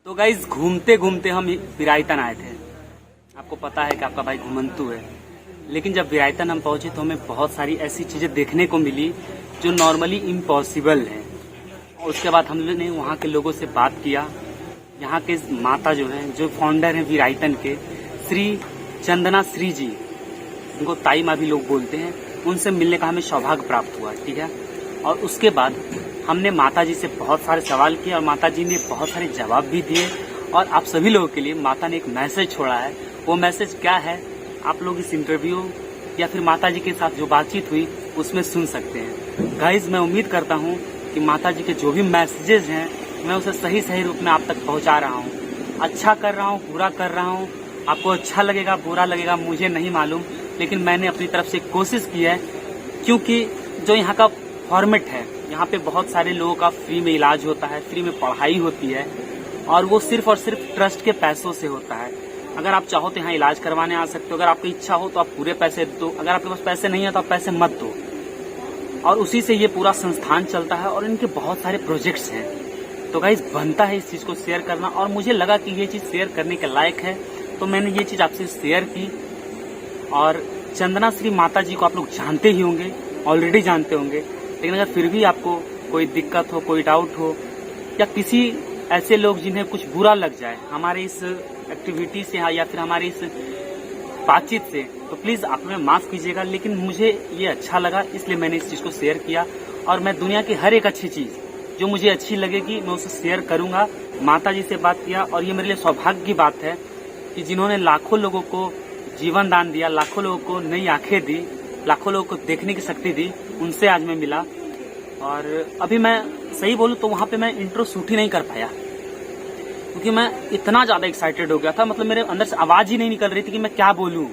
तो गाइज घूमते घूमते हम विरायतन आए थे। आपको पता है कि आपका भाई घुमंतु है, लेकिन जब विरायतन हम पहुंचे तो हमें बहुत सारी ऐसी चीजें देखने को मिली जो नॉर्मली इम्पॉसिबल है। उसके बाद हमने वहाँ के लोगों से बात किया। यहाँ के माता जो हैं, जो फाउंडर हैं विरायतन के, श्री चंदना श्री जी, उनको ताई माँ भी लोग बोलते हैं, उनसे मिलने का हमें सौभाग्य प्राप्त हुआ। ठीक है। और उसके बाद हमने माता जी से बहुत सारे सवाल किए और माता जी ने बहुत सारे जवाब भी दिए। और आप सभी लोगों के लिए माता ने एक मैसेज छोड़ा है। वो मैसेज क्या है आप लोग इस इंटरव्यू या फिर माता जी के साथ जो बातचीत हुई उसमें सुन सकते हैं। गाइज मैं उम्मीद करता हूँ कि माता जी के जो भी मैसेजेस हैं मैं उसे सही सही रूप में आप तक पहुँचा रहा हूँ। अच्छा कर रहा हूँ, पूरा कर रहा हूँ। आपको अच्छा लगेगा बुरा लगेगा मुझे नहीं मालूम, लेकिन मैंने अपनी तरफ से कोशिश की है, क्योंकि जो यहाँ का फॉर्मेट है, यहाँ पे बहुत सारे लोगों का फ्री में इलाज होता है, फ्री में पढ़ाई होती है, और वो सिर्फ और सिर्फ ट्रस्ट के पैसों से होता है। अगर आप चाहो तो यहाँ इलाज करवाने आ सकते हो। अगर आपकी इच्छा हो तो आप पूरे पैसे दो, अगर आपके पास पैसे नहीं है तो आप पैसे मत दो। और उसी से ये पूरा संस्थान चलता है और इनके बहुत सारे प्रोजेक्ट्स हैं। तो गाइस बनता है इस चीज़ को शेयर करना, और मुझे लगा कि ये चीज़ शेयर करने के लायक है, तो मैंने ये चीज़ आपसे शेयर की। और चंदना श्री माता जी को आप लोग जानते ही होंगे, ऑलरेडी जानते होंगे, लेकिन अगर फिर भी आपको कोई दिक्कत हो, कोई डाउट हो, या किसी ऐसे लोग जिन्हें कुछ बुरा लग जाए हमारे इस एक्टिविटी से या फिर हमारी इस बातचीत से, तो प्लीज़ आप हमें माफ़ कीजिएगा। लेकिन मुझे ये अच्छा लगा, इसलिए मैंने इस चीज़ को शेयर किया। और मैं दुनिया की हर एक अच्छी चीज़ जो मुझे अच्छी लगेगी मैं उसे शेयर करूँगा। माता जी से बात किया, और ये मेरे लिए सौभाग्य की बात है कि जिन्होंने लाखों लोगों को जीवन दान दिया, लाखों लोगों को नई आंखें दी, लाखों लोगों को देखने की शक्ति दी, उनसे आज मैं मिला। और अभी मैं सही बोलूँ तो वहाँ पे मैं इंट्रो शूट ही नहीं कर पाया, क्योंकि मैं इतना ज़्यादा एक्साइटेड हो गया था। मतलब मेरे अंदर से आवाज़ ही नहीं निकल रही थी कि मैं क्या बोलूँ।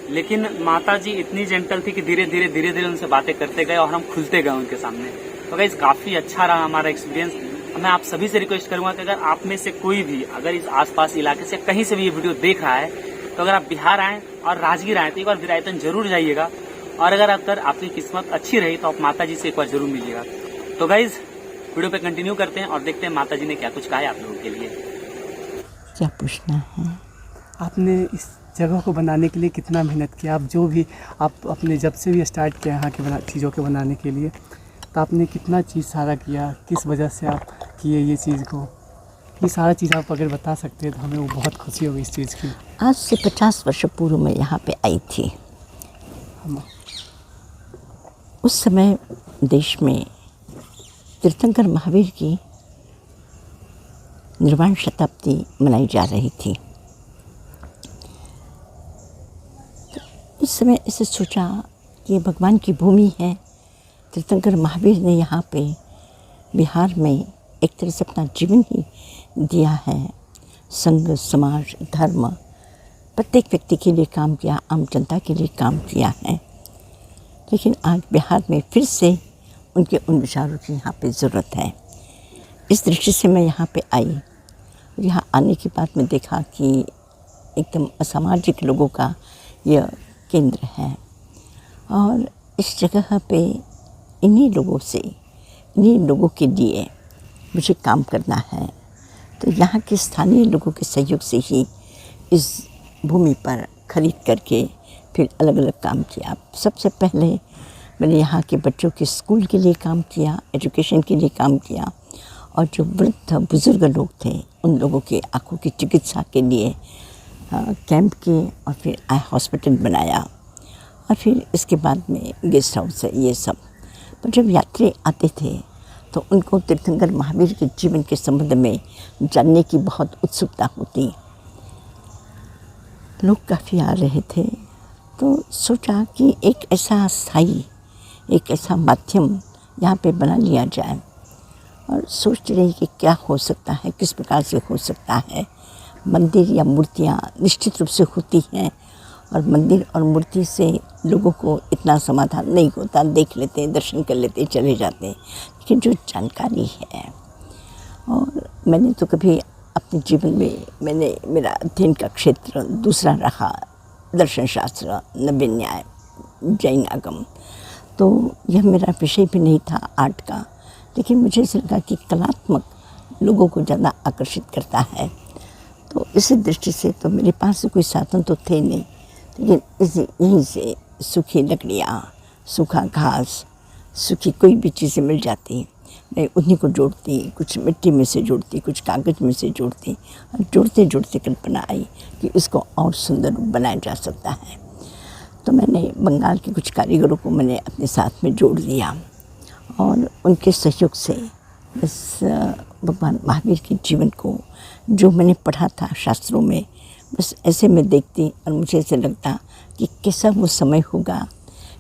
लेकिन माता जी इतनी जेंटल थी कि धीरे धीरे उनसे बातें करते गए और हम खुलते गए उनके सामने। तो गाइस काफ़ी अच्छा रहा हमारा एक्सपीरियंस। मैं आप सभी से रिक्वेस्ट करूंगा कि अगर आप में से कोई भी अगर इस आसपास इलाके से कहीं से भी ये वीडियो देख रहा है, तो अगर आप बिहार आएँ और राजगीर आएँ तो एक बार विरायतन जरूर जाइएगा। और अगर आपकी किस्मत अच्छी रही तो आप माता जी से एक बार जरूर मिलिएगा। तो गाइज वीडियो पे कंटिन्यू करते हैं और देखते हैं माता जी ने क्या कुछ कहा है आप लोगों के लिए। क्या पूछना है? आपने इस जगह को बनाने के लिए कितना मेहनत किया? आप जो भी आप अपने जब से भी स्टार्ट किया यहाँ के चीज़ों के बनाने के लिए, तो आपने कितना चीज़ सारा किया? किस वजह से आप किए ये चीज़ को? ये सारा चीज़ आप अगर बता सकते हैं तो हमें वो बहुत खुशी होगी इस चीज़ की। आज से 50 वर्ष पूर्व मैं यहाँ पे आई थी। उस समय देश में तीर्थंकर महावीर की निर्वाण शताब्दी मनाई जा रही थी। तो उस समय ऐसे सोचा कि भगवान की भूमि है, तीर्थंकर महावीर ने यहाँ पे बिहार में एक तरह से अपना जीवन ही दिया है। संघ, समाज, धर्म, प्रत्येक व्यक्ति के लिए काम किया, आम जनता के लिए काम किया है। लेकिन आज बिहार में फिर से उनके उन विचारों की यहाँ पे ज़रूरत है। इस दृष्टि से मैं यहाँ पे आई। यहाँ आने के बाद मैं देखा कि एकदम असामाजिक लोगों का यह केंद्र है, और इस जगह पे इन्हीं लोगों के लिए मुझे काम करना है। तो यहाँ के स्थानीय लोगों के सहयोग से ही इस भूमि पर खरीद करके फिर अलग अलग काम किया। सबसे पहले मैंने यहाँ के बच्चों के स्कूल के लिए काम किया, एजुकेशन के लिए काम किया, और जो वृद्ध बुज़ुर्ग लोग थे उन लोगों के आँखों की चिकित्सा के लिए कैंप किए, और फिर आई हॉस्पिटल बनाया, और फिर इसके बाद में गेस्ट हाउस है ये सब। तो जब यात्री आते थे तो उनको तीर्थंकर महावीर के जीवन के संबंध में जानने की बहुत उत्सुकता होती। लोग काफ़ी आ रहे थे, तो सोचा कि एक ऐसा स्थायी, एक ऐसा माध्यम यहाँ पे बना लिया जाए। और सोच रही कि क्या हो सकता है, किस प्रकार से हो सकता है। मंदिर या मूर्तियाँ निश्चित रूप से होती हैं, और मंदिर और मूर्ति से लोगों को इतना समाधान नहीं होता। देख लेते हैं, दर्शन कर लेते हैं, चले जाते हैं। लेकिन जो जानकारी है, और मैंने तो कभी अपने जीवन में मेरा अध्ययन का क्षेत्र दूसरा रहा, दर्शन शास्त्र, नव्य न्याय, जैन आगम। तो यह मेरा विषय भी नहीं था आर्ट का, लेकिन मुझे ऐसा लगा कि कलात्मक लोगों को ज़्यादा आकर्षित करता है। तो इसी दृष्टि से तो मेरे पास कोई साधन तो थे नहीं, लेकिन यहीं से सूखी लकड़ियाँ, सूखा घास, सूखी कोई भी चीज़ें मिल जाती, मैं उन्हीं को जोड़ती, कुछ मिट्टी में से जोड़ती, कुछ कागज़ में से जोड़ती, और जोड़ते जोड़ते कल्पना आई कि इसको और सुंदर बनाया जा सकता है। तो मैंने बंगाल के कुछ कारीगरों को मैंने अपने साथ में जोड़ दिया, और उनके सहयोग से बस भगवान महावीर के जीवन को जो मैंने पढ़ा था शास्त्रों में, बस ऐसे मैं देखती और मुझे ऐसे लगता कि कैसा वो समय होगा,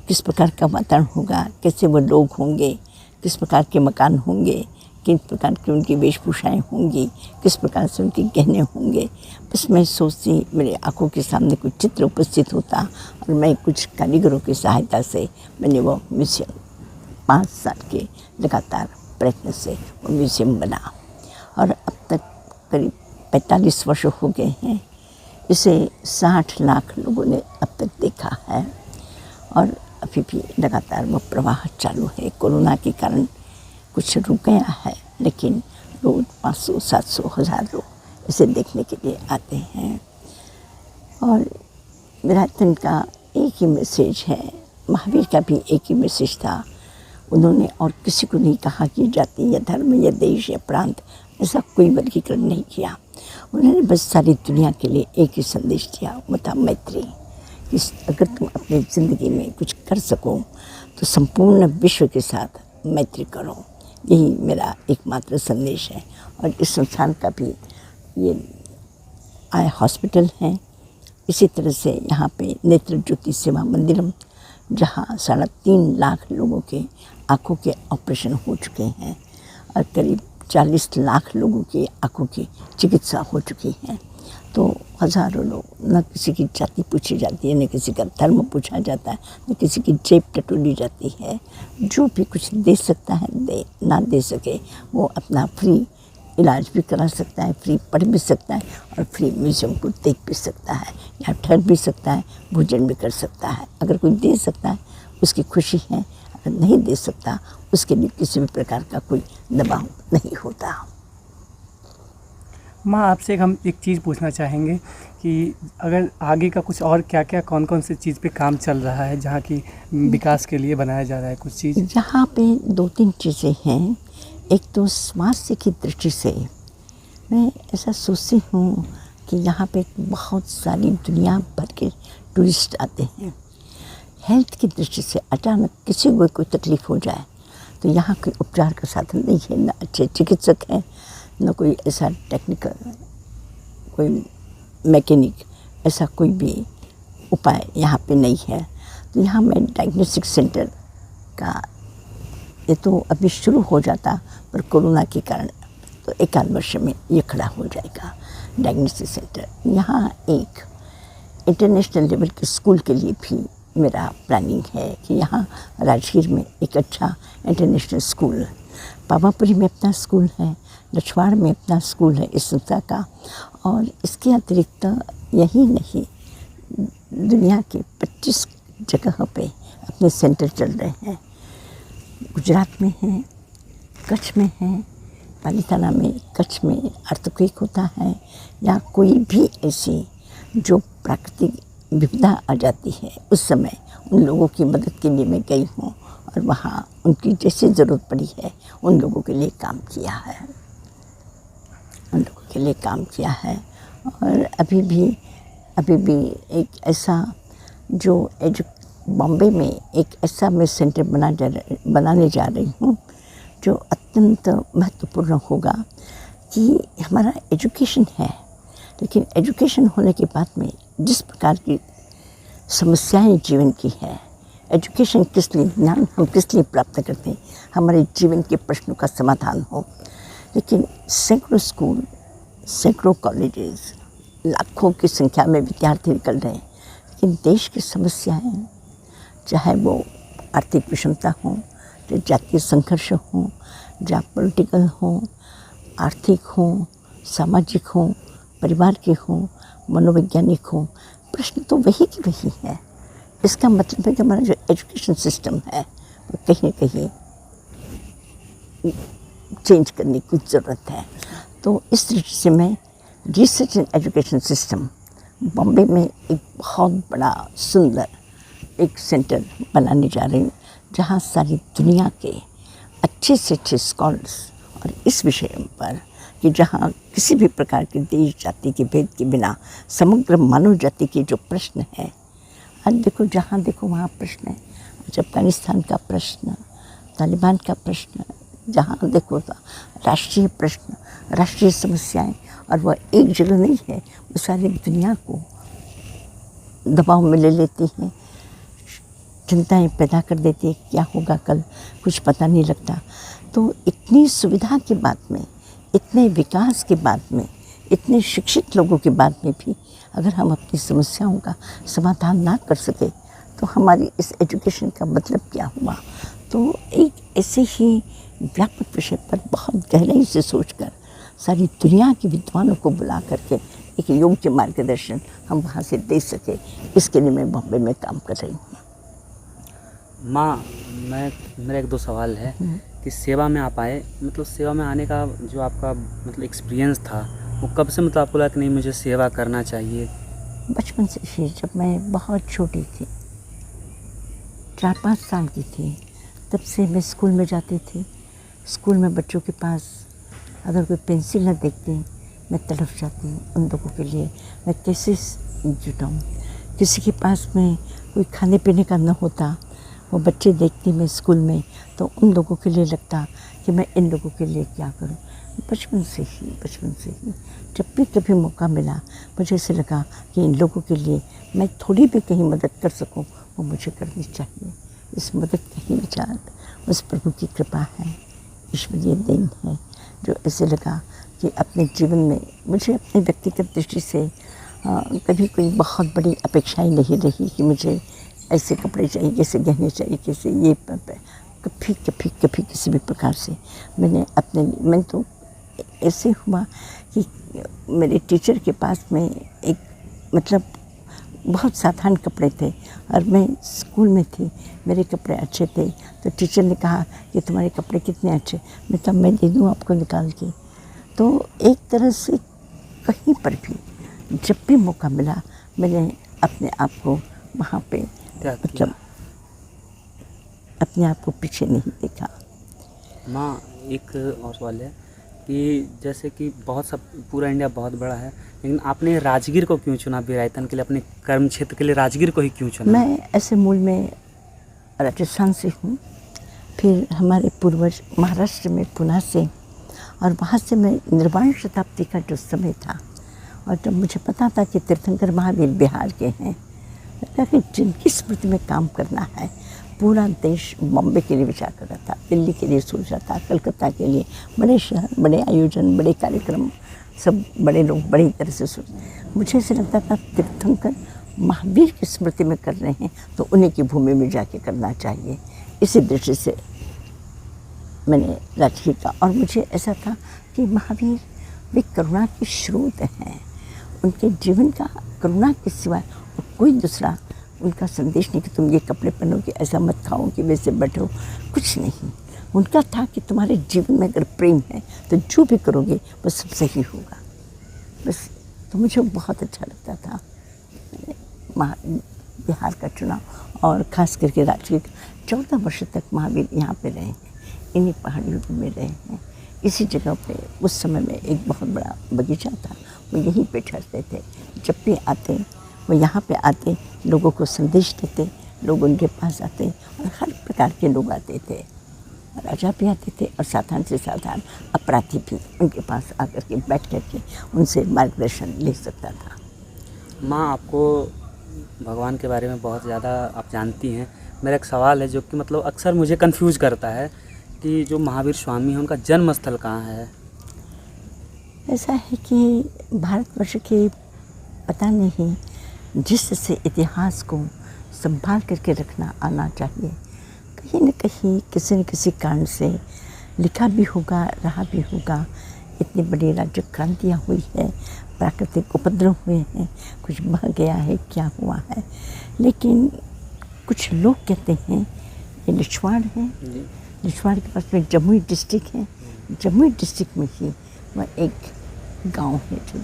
किस प्रकार का वातावरण होगा, कैसे वो लोग होंगे, किस प्रकार के मकान होंगे, किस प्रकार की उनकी वेशभूषाएँ होंगी, किस प्रकार से उनके गहने होंगे। बस मैं सोचती, मेरे आँखों के सामने कुछ चित्र उपस्थित होता, और मैं कुछ कारीगरों की सहायता से मैंने वो म्यूजियम 5 साल के लगातार प्रयत्न से वो म्यूजियम बना, और अब तक करीब 45 वर्ष हो गए हैं। इसे 60 लाख लोगों ने अब तक देखा है, और अभी भी लगातार वो प्रवाह चालू है। कोरोना के कारण कुछ रुक गया है, लेकिन रोज़ 500, 700, 1000 लोग इसे देखने के लिए आते हैं। और विराटन का एक ही मैसेज है, महावीर का भी एक ही मैसेज था। उन्होंने और किसी को नहीं कहा कि जाति या धर्म या देश या प्रांत, ऐसा कोई वर्गीकरण नहीं किया। उन्होंने बस सारी दुनिया के लिए एक ही संदेश दिया, वो था मैत्री। कि अगर तुम अपनी ज़िंदगी में कुछ कर सको तो संपूर्ण विश्व के साथ मैत्री करो। यही मेरा एकमात्र संदेश है। और इस संस्थान का भी ये आई हॉस्पिटल है। इसी तरह से यहाँ पे नेत्र ज्योति सेवा मंदिरम, जहाँ 3.5 लाख लोगों के आँखों के ऑपरेशन हो चुके हैं, और करीब 40 लाख लोगों की आँखों की चिकित्सा हो चुकी है। तो हज़ारों लोग, न किसी की जाति पूछी जाती है, न किसी का धर्म पूछा जाता है, न किसी की जेब टटोली जाती है। जो भी कुछ दे सकता है दे, ना दे सके वो अपना फ्री इलाज भी करा सकता है, फ्री पढ़ भी सकता है, और फ्री म्यूज़ियम को देख भी सकता है, या ठहर भी सकता है, भोजन भी कर सकता है। अगर कोई दे सकता है उसकी खुशी है, अगर नहीं दे सकता उसके लिए किसी भी प्रकार का कोई दबाव नहीं होता। माँ, आपसे हम एक चीज़ पूछना चाहेंगे कि अगर आगे का कुछ और क्या क्या कौन कौन सी चीज़ पे काम चल रहा है, जहाँ की विकास के लिए बनाया जा रहा है कुछ चीज़? यहाँ पे 2-3 चीज़ें हैं। एक तो स्वास्थ्य की दृष्टि से मैं ऐसा सोचती हूँ कि यहाँ पे बहुत सारी दुनिया भर के टूरिस्ट आते हैं। हेल्थ की दृष्टि से अचानक किसी को कोई तकलीफ़ हो जाए तो यहाँ कोई उपचार का साधन नहीं है, ना अच्छे चिकित्सक हैं, न कोई ऐसा टेक्निकल, कोई मैकेनिक, ऐसा कोई भी उपाय यहाँ पे नहीं है। तो यहाँ मैं डायग्नोस्टिक सेंटर का, ये तो अभी शुरू हो जाता, पर कोरोना के कारण तो 1-8 वर्ष में ये खड़ा हो जाएगा डायग्नोस्टिक सेंटर। यहाँ एक इंटरनेशनल लेवल के स्कूल के लिए भी मेरा प्लानिंग है कि यहाँ राजगीर में एक अच्छा इंटरनेशनल स्कूल, पावापुरी में अपना स्कूल है, लछवाड़ में अपना स्कूल है इस संस्था का। और इसके अतिरिक्त यही नहीं, दुनिया के 25 जगह पे अपने सेंटर चल रहे हैं। गुजरात में है, कच्छ में है, पालीताना में, कच्छ में अर्थक्वेक होता है, या कोई भी ऐसी जो प्राकृतिक विपदा आ जाती है, उस समय उन लोगों की मदद के लिए मैं गई हूँ, और वहाँ उनकी जैसे ज़रूरत पड़ी है उन लोगों के लिए काम किया है, और अभी भी एक ऐसा जो बॉम्बे में एक ऐसा मैं सेंटर बनाने जा रही हूँ जो अत्यंत महत्वपूर्ण होगा। कि हमारा एजुकेशन है, लेकिन एजुकेशन होने के बाद में जिस प्रकार की समस्याएं जीवन की है, एजुकेशन किस लिए, ज्ञान हम किस लिए प्राप्त करते हैं, हमारे जीवन के प्रश्नों का समाधान हो। लेकिन सैकड़ों स्कूल, सैकड़ों कॉलेजेस, लाखों की संख्या में विद्यार्थी निकल रहे हैं, लेकिन देश की समस्याएं, चाहे वो आर्थिक विषमता हो, चाहे जातीय संघर्ष हो, चाहे पॉलिटिकल हो, आर्थिक हो, सामाजिक हो, परिवार के हो, मनोवैज्ञानिक हो, प्रश्न तो वही की वही है। इसका मतलब है कि हमारा जो एजुकेशन सिस्टम है वो कहीं न कहीं चेंज करने की ज़रूरत है। तो इस दृष्टि से मैं research and education system Bombay में एक बहुत बड़ा सुंदर एक सेंटर बनाने जा रही हूँ, जहाँ सारी दुनिया के अच्छे से अच्छे स्कॉलर्स और इस विषय पर कि जहाँ किसी भी प्रकार के देश जाति के भेद के बिना समग्र मानव जाति के जो प्रश्न है, आज देखो जहाँ देखो वहाँ प्रश्न है। आज अफगानिस्तान का प्रश्न, तालिबान का प्रश्न, जहाँ देखो तो राष्ट्रीय प्रश्न, राष्ट्रीय समस्याएं, और वह एक जगह नहीं है, वो सारी दुनिया को दबाव में ले लेती हैं, चिंताएं पैदा कर देती है, क्या होगा कल कुछ पता नहीं लगता। तो इतनी सुविधा के बाद में, इतने विकास के बाद में, इतने शिक्षित लोगों के बाद में भी अगर हम अपनी समस्याओं का समाधान ना कर सके तो हमारी इस एजुकेशन का मतलब क्या हुआ। तो एक ऐसे ही व्यापक विषय पर बहुत गहराई से सोचकर सारी दुनिया के विद्वानों को बुला करके एक योग्य मार्गदर्शन हम वहाँ से दे सके, इसके लिए मैं बॉम्बे में काम कर रही हूँ। माँ, मेरा एक दो सवाल है कि सेवा में आप आए, मतलब सेवा में आने का जो आपका मतलब एक्सपीरियंस था, वो कब से मतलब आपको लगा कि नहीं मुझे सेवा करना चाहिए? बचपन से ही, जब मैं बहुत छोटी थी, 4-5 साल की थी, तब से मैं स्कूल में जाती थी। स्कूल में बच्चों के पास अगर कोई पेंसिल न देखती, मैं तड़प जाती उन लोगों के लिए, मैं कैसे जुटाऊँ। किसी के पास में कोई खाने पीने का न होता, वो बच्चे देखती मैं स्कूल में, तो उन लोगों के लिए लगता कि मैं इन लोगों के लिए क्या करूं। बचपन से ही जब भी कभी मौका मिला, मुझे ऐसे लगा कि इन लोगों के लिए मैं थोड़ी भी कहीं मदद कर सकूं, वो मुझे करनी चाहिए। इस मदद का ही विचार उस प्रभु की कृपा है, ईश्वरीय देन है, जो ऐसे लगा कि अपने जीवन में मुझे अपने व्यक्तिगत दृष्टि से कभी कोई बहुत बड़ी अपेक्षाएं नहीं रही कि मुझे ऐसे कपड़े चाहिए, कैसे गहने चाहिए, कैसे ये कभी किसी भी प्रकार से मैं तो ऐसे हुआ कि मेरे टीचर के पास में एक मतलब बहुत साधारण कपड़े थे और मैं स्कूल में थी, मेरे कपड़े अच्छे थे, तो टीचर ने कहा कि तुम्हारे कपड़े कितने अच्छे, मैं दे दूँ आपको निकाल के। तो एक तरह से कहीं पर भी जब भी मौका मिला, मैंने अपने आप को वहाँ पे मतलब अपने आप को पीछे नहीं देखा। माँ, एक और सवाल है कि जैसे कि बहुत सब पूरा इंडिया बहुत बड़ा है, लेकिन आपने राजगीर को क्यों चुना विरायतन के लिए, अपने कर्म क्षेत्र के लिए राजगीर को ही क्यों चुना? मैं ऐसे मूल में राजस्थान से हूँ, फिर हमारे पूर्वज महाराष्ट्र में पुणे से, और वहाँ से मैं निर्वाण शताब्दी का जो समय था, और जब मुझे पता था कि तीर्थंकर महावीर बिहार के हैं, लगा कि जिनकी स्मृति में काम करना है, पूरा देश बॉम्बे के लिए विचार कर रहा था, दिल्ली के लिए सोच रहा था, कलकत्ता के लिए, बड़े शहर, बड़े आयोजन, बड़े कार्यक्रम, सब बड़े लोग बड़ी तरह से सोच। मुझे ऐसे लगता था तीर्थंकर महावीर की स्मृति में कर रहे हैं तो उन्हीं की भूमि में जाके करना चाहिए। इसी दृष्टि से मैंने राजगीर का, और मुझे ऐसा था कि महावीर वे करुणा के स्रोत हैं, उनके जीवन का करुणा के सिवाय और कोई दूसरा उनका संदेश नहीं कि तुम ये कपड़े पहनोगे, ऐसा मत खाओ कि वैसे बैठो, कुछ नहीं। उनका था कि तुम्हारे जीवन में अगर प्रेम है तो जो भी करोगे वो सब सही होगा, बस। तो मुझे बहुत अच्छा लगता था। बिहार का चुनाव और ख़ास करके राजगीर 14 वर्ष तक महावीर यहाँ पे रहे हैं, इन्हीं पहाड़ियों में रहे हैं। इसी जगह पे उस समय में एक बहुत बड़ा बगीचा था, वो यहीं पे ठहरते थे। जब भी आते वो यहाँ पे आते, लोगों को संदेश देते, लोग उनके पास आते और हर प्रकार के लोग आते थे। राजा भी आते थे और साधारण से साधारण अपराधी भी उनके पास आकर के बैठ करके उनसे मार्गदर्शन ले सकता था। माँ, आपको भगवान के बारे में बहुत ज़्यादा आप जानती हैं। मेरा एक सवाल है जो कि मतलब अक्सर मुझे कंफ्यूज करता है कि जो महावीर स्वामी हैं उनका जन्म स्थल कहाँ है? ऐसा है कि भारतवर्ष के पता नहीं जिससे इतिहास को संभाल करके रखना आना चाहिए, कहीं न कहीं किसी न किसी कारण से लिखा भी होगा, रहा भी होगा। इतनी बड़ी राज्य क्रांतियाँ हुई है, प्राकृतिक उपद्रव हुए हैं, कुछ बह गया है, क्या हुआ है, लेकिन कुछ लोग कहते हैं ये निछवाड़ है। निछवाड़ के पास में जमुई डिस्ट्रिक्ट है, जमुई डिस्ट्रिक्ट में ही वह एक गांव है जो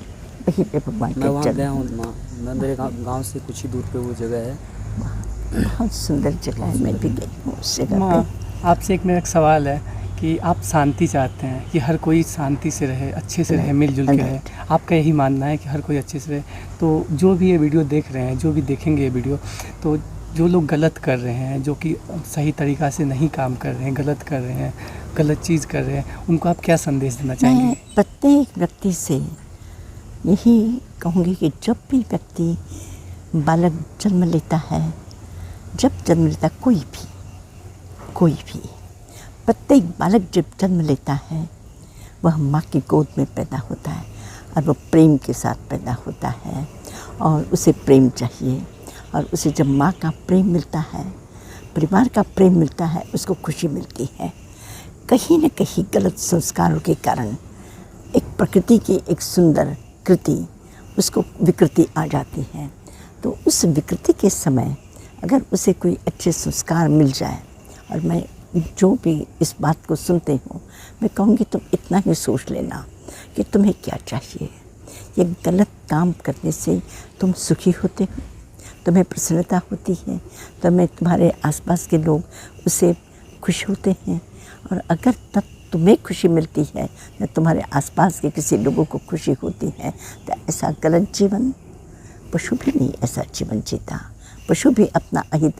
वहीं पे भगवान मैं का वहाँ जन्म गया हूँ माँ, मैं मेरे गांव से कुछ ही दूर पे वो जगह है। बहुत सुंदर जगह है, मैं भी गई हूँ उस जगह माँ, पे। आपसे मेरा एक सवाल है कि आप शांति चाहते हैं कि हर कोई शांति से रहे, अच्छे से रहे, मिलजुल के रहे। आपका यही मानना है कि हर कोई अच्छे से रहे। तो जो भी ये वीडियो देख रहे हैं, जो भी देखेंगे ये वीडियो, तो जो लोग गलत कर रहे हैं, जो कि सही तरीक़ा से नहीं काम कर रहे हैं, गलत कर रहे हैं, गलत चीज़ कर रहे हैं, उनको आप क्या संदेश देना चाहेंगे? मैं प्रत्येक व्यक्ति से यही कहूँगी कि जब भी व्यक्ति बालक जन्म लेता है, जब जन्म लेता कोई भी प्रत्येक बालक जब जन्म लेता है वह माँ की गोद में पैदा होता है और वह प्रेम के साथ पैदा होता है और उसे प्रेम चाहिए। और उसे जब माँ का प्रेम मिलता है, परिवार का प्रेम मिलता है, उसको खुशी मिलती है। कहीं न कहीं गलत संस्कारों के कारण एक प्रकृति की एक सुंदर कृति उसको विकृति आ जाती है। तो उस विकृति के समय अगर उसे कोई अच्छे संस्कार मिल जाए, और मैं जो भी इस बात को सुनते हो, मैं कहूँगी तुम इतना ही सोच लेना कि तुम्हें क्या चाहिए। ये गलत काम करने से तुम सुखी होते हो, तुम्हें प्रसन्नता होती है, तुम्हारे आसपास के लोग उससे खुश होते हैं। और अगर तब तुम्हें खुशी मिलती है या तुम्हारे आसपास के किसी लोगों को खुशी होती है, तो ऐसा गलत जीवन पशु भी नहीं ऐसा जीवन जीता। पशु भी अपना अहित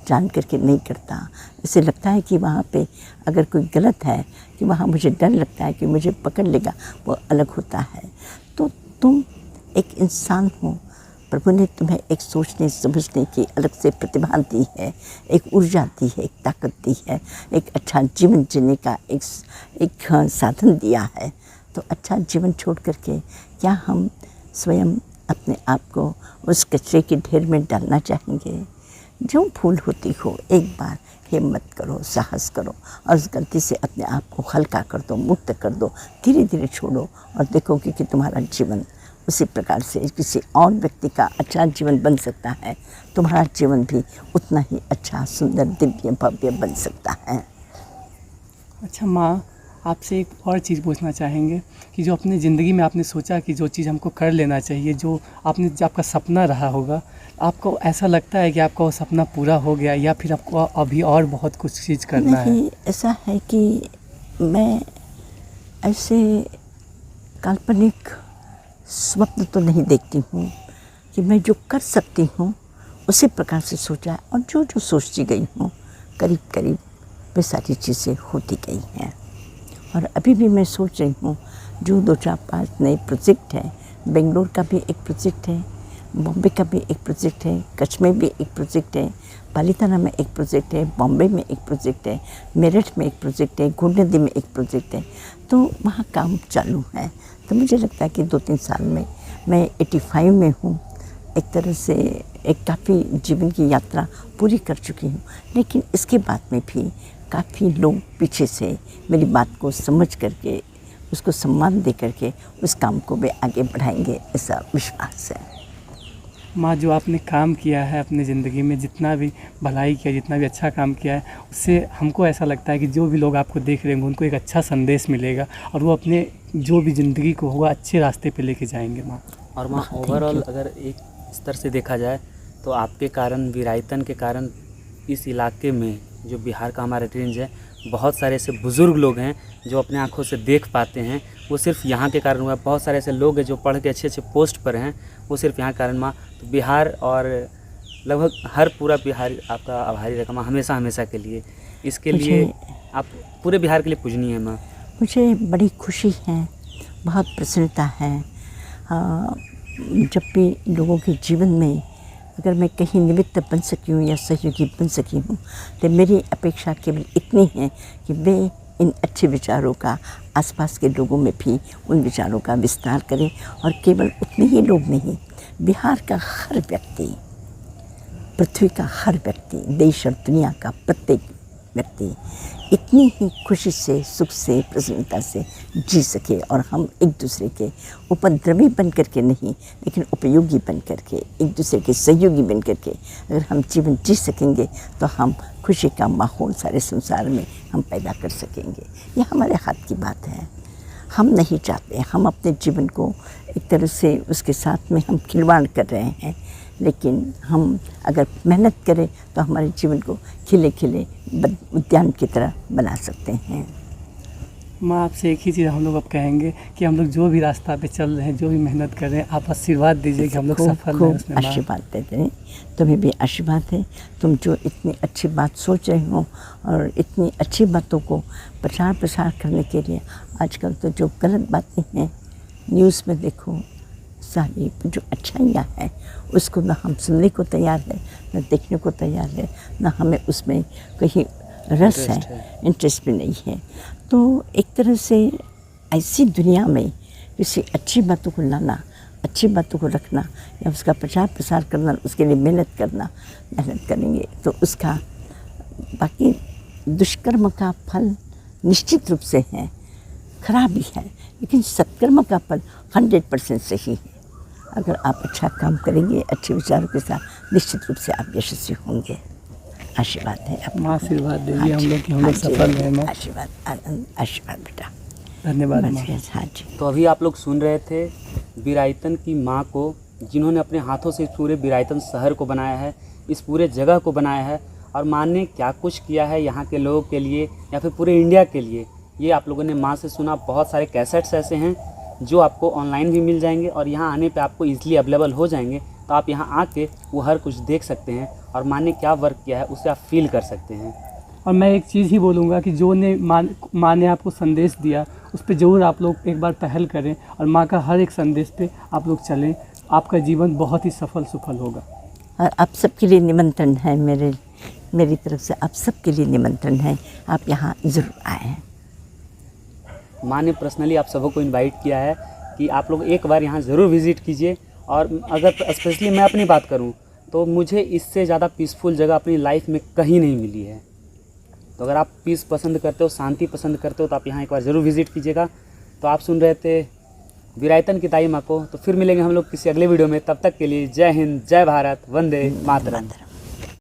जान करके नहीं करता। इसे लगता है कि वहाँ पे अगर कोई गलत है, कि वहाँ मुझे डर लगता है कि मुझे पकड़ लेगा, वो अलग होता है। तो तुम एक इंसान हो, प्रभु ने तुम्हें एक सोचने समझने की अलग से प्रतिभा दी है, एक ऊर्जा दी है, एक ताकत दी है, एक अच्छा जीवन जीने का एक साधन दिया है। तो अच्छा जीवन छोड़ करके क्या हम स्वयं अपने आप को उस कचरे के ढेर में डालना चाहेंगे? जो भूल होती हो एक बार हिम्मत करो, साहस करो और उस गलती से अपने आप को हल्का कर दो, मुक्त कर दो, धीरे धीरे छोड़ो और देखोगे कि तुम्हारा जीवन उसी प्रकार से किसी और व्यक्ति का अच्छा जीवन बन सकता है। तुम्हारा जीवन भी उतना ही अच्छा, सुंदर, दिव्य, भव्य बन सकता है। अच्छा माँ, आपसे एक और चीज़ पूछना चाहेंगे कि जो अपनी ज़िंदगी में आपने सोचा कि जो चीज़ हमको कर लेना चाहिए, जो आपका सपना रहा होगा, आपको ऐसा लगता है कि आपका वो सपना पूरा हो गया या फिर आपको अभी और बहुत कुछ चीज़ करना है? नहीं, ऐसा है कि मैं ऐसे काल्पनिक स्वप्न तो नहीं देखती हूँ कि मैं जो कर सकती हूँ उसी प्रकार से सोचा है, और जो जो सोचती गई हूँ करीब करीब वे सारी चीज़ें होती गई हैं। और अभी भी मैं सोच रही हूँ जो 2-4-5 नए प्रोजेक्ट हैं, बेंगलोर का भी एक प्रोजेक्ट है, बॉम्बे का भी एक प्रोजेक्ट है, कच्छ में भी एक प्रोजेक्ट है, पालीताना में एक प्रोजेक्ट है, बॉम्बे में एक प्रोजेक्ट है, मेरठ में एक प्रोजेक्ट है, घोड़नदी में एक प्रोजेक्ट है। तो वहाँ काम चालू है। तो मुझे लगता है कि 2-3 साल में मैं 85 में हूँ, एक तरह से एक काफ़ी जीवन की यात्रा पूरी कर चुकी हूँ। लेकिन इसके बाद में भी काफ़ी लोग पीछे से मेरी बात को समझ करके, उसको सम्मान दे करके उस काम को वे आगे बढ़ाएंगे, ऐसा विश्वास है। माँ, जो आपने काम किया है अपनी ज़िंदगी में, जितना भी भलाई किया, जितना भी अच्छा काम किया है, उससे हमको ऐसा लगता है कि जो भी लोग आपको देख रहे होंगे उनको एक अच्छा संदेश मिलेगा और वो अपने जो भी ज़िंदगी को होगा अच्छे रास्ते पे लेके जाएंगे माँ। और माँ, ओवरऑल अगर एक स्तर से देखा जाए तो आपके कारण, विरायतन के कारण इस इलाके में जो बिहार का हमारा रेंज है, बहुत सारे ऐसे बुज़ुर्ग लोग हैं जो अपने आँखों से देख पाते हैं। वो सिर्फ यहाँ के कारण हुआ। बहुत सारे ऐसे लोग हैं जो पढ़ के अच्छे अच्छे पोस्ट पर हैं, वो सिर्फ यहाँ के कारण। माँ, तो बिहार और लगभग हर पूरा बिहार आपका आभारी रहेगा माँ, हमेशा हमेशा के लिए। इसके लिए आप पूरे बिहार के लिए पूजनीय है माँ। मुझे बड़ी खुशी है, बहुत प्रसन्नता है। जब भी लोगों के जीवन में अगर मैं कहीं निमित्त बन सकी हूँ या सहयोगी बन सकी हूँ, तो मेरी अपेक्षा केवल इतनी है कि वे इन अच्छे विचारों का आसपास के लोगों में भी उन विचारों का विस्तार करें। और केवल उतने ही लोग नहीं, बिहार का हर व्यक्ति, पृथ्वी का हर व्यक्ति, देश और दुनिया का प्रत्येक व्यक्ति इतनी ही खुशी से, सुख से, प्रसन्नता से जी सके और हम एक दूसरे के उपद्रवी बन करके नहीं, लेकिन उपयोगी बन करके, एक दूसरे के सहयोगी बन करके अगर हम जीवन जी सकेंगे तो हम खुशी का माहौल सारे संसार में हम पैदा कर सकेंगे। यह हमारे हाथ की बात है। हम नहीं चाहते। हम अपने जीवन को एक तरह से उसके साथ में हम खिलवाड़ कर रहे हैं, लेकिन हम अगर मेहनत करें तो हमारे जीवन को खिले खिले उद्यान की तरह बना सकते हैं। माँ, आपसे एक ही चीज़ हम लोग अब कहेंगे कि हम लोग जो भी रास्ता पे चल रहे हैं, जो भी मेहनत कर रहे हैं, आप आशीर्वाद दीजिए कि हम लोग सफल हैं उसमें। माँ, आशीर्वाद देते हैं। तुम्हें भी आशीर्वाद है। तुम जो इतनी अच्छी बात सोच रहे हो और इतनी अच्छी बातों को प्रचार प्रसार करने के लिए, आजकल तो जो गलत बातें हैं न्यूज़ में देखो, सारी जो अच्छाइयाँ हैं उसको ना हम सुनने को तैयार है, ना देखने को तैयार है, ना हमें उसमें कहीं रस है, इंटरेस्ट भी नहीं है। तो एक तरह से ऐसी दुनिया में किसी अच्छी बातों को लाना, अच्छी बातों को रखना या उसका प्रचार प्रसार करना, उसके लिए मेहनत करना, मेहनत करेंगे तो उसका बाकी दुष्कर्म का फल निश्चित रूप से है, खराब भी है, लेकिन सत्कर्म का फल 100% सही है। अगर आप अच्छा काम करेंगे अच्छे विचारों के साथ, निश्चित रूप से आप यशस्वी होंगे। आशीर्वाद है आपका। माँ, आशीर्वाद दीजिए हम लोग कि हम लोग सफल हैं। माँ, आशीर्वाद, आशीर्वाद बेटा। धन्यवाद माँ। हाँ जी। तो अभी आप लोग सुन रहे थे बिरायतन की माँ को, जिन्होंने अपने हाथों से इस पूरे बिरायतन शहर को बनाया है, इस पूरे जगह को बनाया है, और माँ ने क्या कुछ किया है यहाँ के लोगों के लिए या फिर पूरे इंडिया के लिए, ये आप लोगों ने माँ से सुना। बहुत सारे कैसेट्स ऐसे हैं जो आपको ऑनलाइन भी मिल जाएंगे और यहाँ आने पे आपको ईजिली अवेलेबल हो जाएंगे, तो आप यहाँ आके वो हर कुछ देख सकते हैं और माँ ने क्या वर्क किया है उसे आप फील कर सकते हैं। और मैं एक चीज़ ही बोलूँगा कि जो ने माँ ने आपको संदेश दिया उस पर ज़रूर आप लोग एक बार पहल करें और माँ का हर एक संदेश पे आप लोग चलें, आपका जीवन बहुत ही सफल होगा। और आप सबके लिए निमंत्रण है, मेरी तरफ से आप सबके लिए निमंत्रण है, आप यहाँ ज़रूर आएँ। माँ ने पर्सनली आप सबों को इनवाइट किया है कि आप लोग एक बार यहाँ ज़रूर विज़िट कीजिए। और अगर स्पेशली मैं अपनी बात करूँ तो मुझे इससे ज़्यादा पीसफुल जगह अपनी लाइफ में कहीं नहीं मिली है। तो अगर आप पीस पसंद करते हो, शांति पसंद करते हो, तो आप यहाँ एक बार ज़रूर विज़िट कीजिएगा। तो आप सुन रहे थे बिरायतन की ताई माँ को। तो फिर मिलेंगे हम लोग किसी अगले वीडियो में, तब तक के लिए जय हिंद, जय भारत, वंदे मातरम।